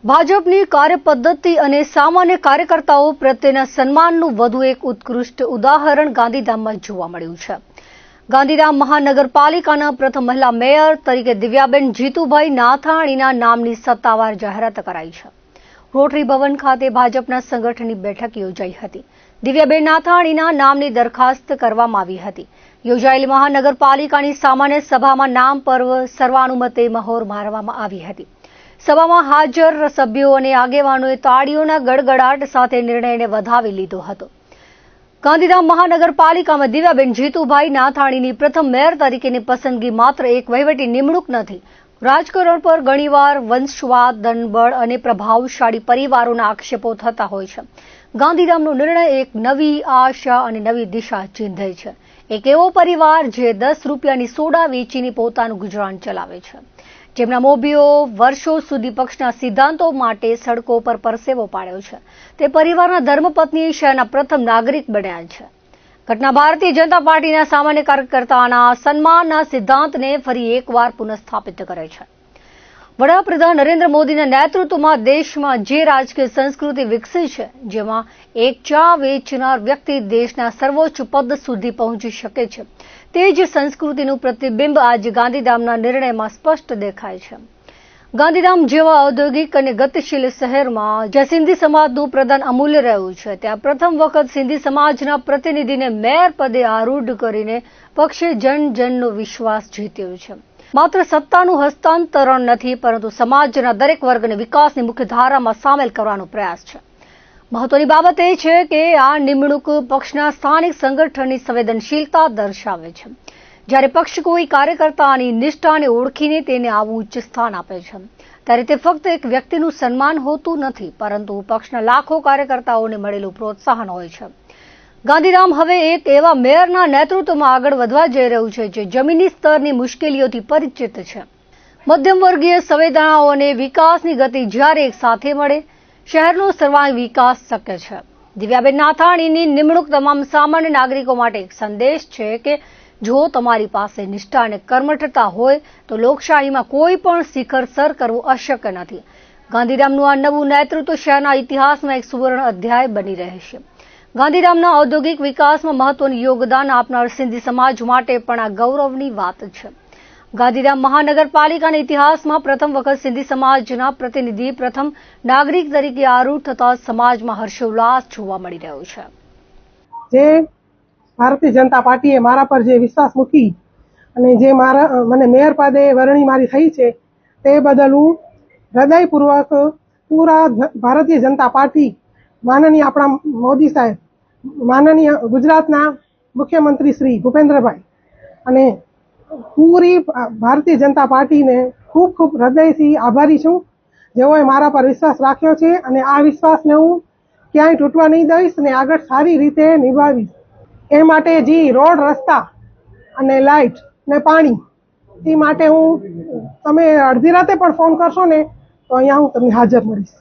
ભાજપની કાર્યપદ્ધતિ અને સામાન્ય કાર્યકર્તાઓ પ્રત્યેના સન્માનનું વધુ એક ઉત્કૃષ્ટ ઉદાહરણ ગાંધીધામમાં જોવા મળ્યું છે। ગાંધીધામ મહાનગરપાલિકાના પ્રથમ મહિલા મેયર તરીકે દિવ્યાબેન જીતુભાઈ નાથાણીના નામની સત્તાવાર જાહેરાત કરાઈ છે। રોટરી ભવન ખાતે ભાજપના સંગઠનની બેઠક યોજાઈ હતી। દિવ્યાબેન નાથાણીના નામની દરખાસ્ત કરવામાં આવી હતી। યોજાયેલી મહાનગરપાલિકાની સામાન્ય સભામાં નામ પર્વ સર્વાનુમતે મહોર મારવામાં આવી હતી। સભામાં હાજર સભ્યો અને આગેવાનોએ તાળીઓના ગડગડાટ સાથે નિર્ણયને વધાવી લીધો હતો। ગાંધીધામ મહાનગરપાલિકામાં દિવ્યાબેન જીતુભાઈ નાથાણીની પ્રથમ મેયર તરીકેની પસંદગી માત્ર એક વહીવટી નિમણૂક નથી। રાજકારણ પર ઘણીવાર વંશવાદ, દનબળ અને પ્રભાવશાળી પરિવારોના આક્ષેપો થતા હોય છે। ગાંધીધામનો નિર્ણય એક નવી આશા અને નવી દિશા ચિંધે છે। એક એવો પરિવાર જે 10 રૂપિયાની સોડા વેચીને પોતાનું ગુજરાન ચલાવે છે, જેમના મોભીઓ વર્ષો સુધી પક્ષના સિદ્ધાંતો માટે સડકો પર પરસેવો પાડ્યો છે। તે પરિવારના ધર્મપત્ની શહેરના પ્રથમ નાગરિક બન્યા છે। ઘટના ભારતીય જનતા પાર્ટીના સામાન્ય કાર્યકર્તાના સન્માનના સિદ્ધાંતને ફરી એકવાર પુનઃસ્થાપિત કરે છે। વડાપ્રધાન નરેન્દ્ર મોદીના નેતૃત્વમાં દેશમાં જે રાજકીય સંસ્કૃતિ વિકસી છે, જેમાં એક ચા વેચનાર વ્યક્તિ દેશના સર્વોચ્ચ પદ સુધી પહોંચી શકે છે, તે જ સંસ્કૃતિનું પ્રતિબિંબ આજે ગાંધીધામના નિર્ણયમાં સ્પષ્ટ દેખાય છે। ગાંધીધામ જેવા ઔદ્યોગિક અને ગતિશીલ શહેરમાં જ્યાં સિંધી સમાજનું પ્રદાન અમૂલ્ય રહ્યું છે, ત્યાં પ્રથમ વખત સિંધી સમાજના પ્રતિનિધિને મેયર પદે આરૂઢ કરીને પક્ષે જનજનનો વિશ્વાસ જીત્યો છે। માત્ર સત્તાનું હસ્તાંતરણ નથી, પરંતુ સમાજના દરેક વર્ગને વિકાસની મુખ્ય ધારામાં સામેલ કરવાનો પ્રયાસ છે। મહત્વની બાબત એ છે કે આ નિમણૂક પક્ષના સ્થાનિક સંગઠનની સંવેદનશીલતા દર્શાવે છે। જ્યારે પક્ષ કોઈ કાર્યકર્તાની નિષ્ઠાને ઓળખીને તેને આવું ઉચ્ચ સ્થાન આપે છે, ત્યારે તે ફક્ત એક વ્યક્તિનું સન્માન હોતું નથી, પરંતુ પક્ષના લાખો કાર્યકર્તાઓને મળેલું પ્રોત્સાહન હોય છે। ગાંધીધામ હવે એક એવા મેયરના નેતૃત્વમાં આગળ વધવા જઈ રહ્યું છે, જે જમીની સ્તરની મુશ્કેલીઓથી પરિચિત છે। મધ્યમ વર્ગીય સંવેદનાઓ અને વિકાસની ગતિ જ્યારે એક સાથે મળે, શહેરનો સર્વાંગી વિકાસ શક્ય છે। દિવ્યાબેન નાથાણીની નિમણૂક તમામ સામાન્ય નાગરિકો માટે એક સંદેશ છે કે જો તમારી પાસે નિષ્ઠા અને કર્મઠતા હોય તો લોકશાહીમાં કોઈ પણ શિખર સર કરવું અશક્ય નથી। ગાંધીધામનું આ નવું નેતૃત્વ શહેરના ઇતિહાસમાં એક સુવર્ણ અધ્યાય બની રહેશે। ગાંધીધામના ઔદ્યોગિક વિકાસમાં મહત્વનું યોગદાન આપનાર સિંધી સમાજ માટે પણ આ ગૌરવની વાત છે। ગાંધીધામ મહાનગરપાલિકાના ઇતિહાસમાં પ્રથમ વખત સિંધી સમાજના પ્રતિનિધિ પ્રથમ નાગરિક તરીકે આરૂઢ થતા સમાજમાં હર્ષોલ્લાસ જોવા મળી રહ્યો છે। જે ભારતીય જનતા પાર્ટીએ મારા પર જે વિશ્વાસ મૂકી અને જે મને મેયર પદે વરણી મારી થઈ છે, તે બદલ હું હૃદયપૂર્વક પૂરા ભારતીય જનતા પાર્ટી, માનનીય આપણા મોદી સાહેબ, માનનીય ગુજરાતના મુખ્યમંત્રી શ્રી ભૂપેન્દ્રભાઈ અને પૂરી ભારતીય જનતા પાર્ટીને ખૂબ ખૂબ હૃદયથી આભારી છું, જેઓએ મારા પર વિશ્વાસ રાખ્યો છે અને આ વિશ્વાસને હું ક્યાંય તૂટવા નહીં દઈશ અને આગળ સારી રીતે નિભાવીશ। એ માટે જે રોડ, રસ્તા અને લાઇટ ને પાણી, એ માટે હું તમે અડધી રાતે પણ ફોન કરશો ને તો અહીંયા હું તમને હાજર મળીશ।